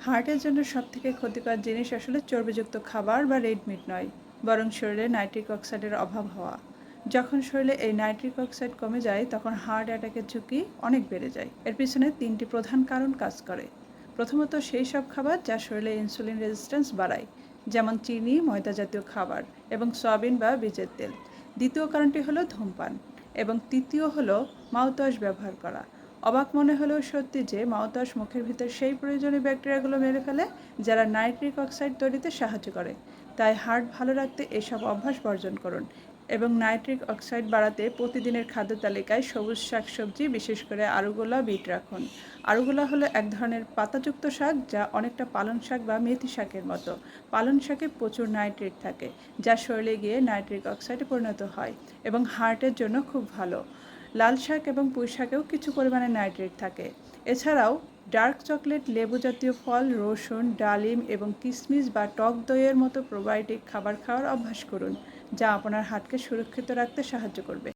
হার্টের জন্য সবথেকে ক্ষতিকর জিনিস আসলে চর্বিযুক্ত খাবার বা রেড মিট নয়, বরং শরীরে নাইট্রিক অক্সাইডের অভাব হওয়া। যখন শরীরে এই নাইট্রিক অক্সাইড কমে যায় তখন হার্ট অ্যাটাকের ঝুঁকি অনেক বেড়ে যায়। এর পিছনে তিনটি প্রধান কারণ কাজ করে। প্রথমত, সেই সব খাবার যা শরীরে ইনসুলিন রেজিস্ট্যান্স বাড়ায়, যেমন চিনি, ময়দা জাতীয় খাবার এবং সয়াবিন বা বীজের তেল। দ্বিতীয় কারণটি হলো ধূমপান এবং তৃতীয় হলো মাউথওয়াশ ব্যবহার করা। অবাক মনে হলেও সত্যি যে মাউথওয়াশ মুখের ভিতর সেই প্রয়োজনীয় ব্যাকটেরিয়াগুলো মেরে ফেলে যারা নাইট্রিক অক্সাইড তৈরিতে সাহায্য করে। তাই হার্ট ভালো রাখতে এসব অভ্যাস বর্জন করুন এবং নাইট্রিক অক্সাইড বাড়াতে প্রতিদিনের খাদ্য তালিকায় সবুজ শাকসবজি, বিশেষ করে আরুগুলা, বিট রাখুন। আরুগুলা হলো এক ধরনের পাতাযুক্ত শাক যা অনেকটা পালং শাক বা মেথি শাকের মতো। পালং শাকে প্রচুর নাইট্রেট থাকে যা শরীরে গিয়ে নাইট্রিক অক্সাইডে পরিণত হয় এবং হার্টের জন্য খুব ভালো। লাল শাক এবং পুঁই শাকেও কিছু পরিমাণে নাইট্রেট থাকে। এছাড়াও ডার্ক চকলেট, লেবু জাতীয় ফল, রসুন, ডালিম এবং কিশমিশ বা টক দইয়ের মতো প্রোবায়োটিক খাবার খাওয়ার অভ্যাস করুন, যা আপনার হার্টকে সুরক্ষিত রাখতে সাহায্য করবে।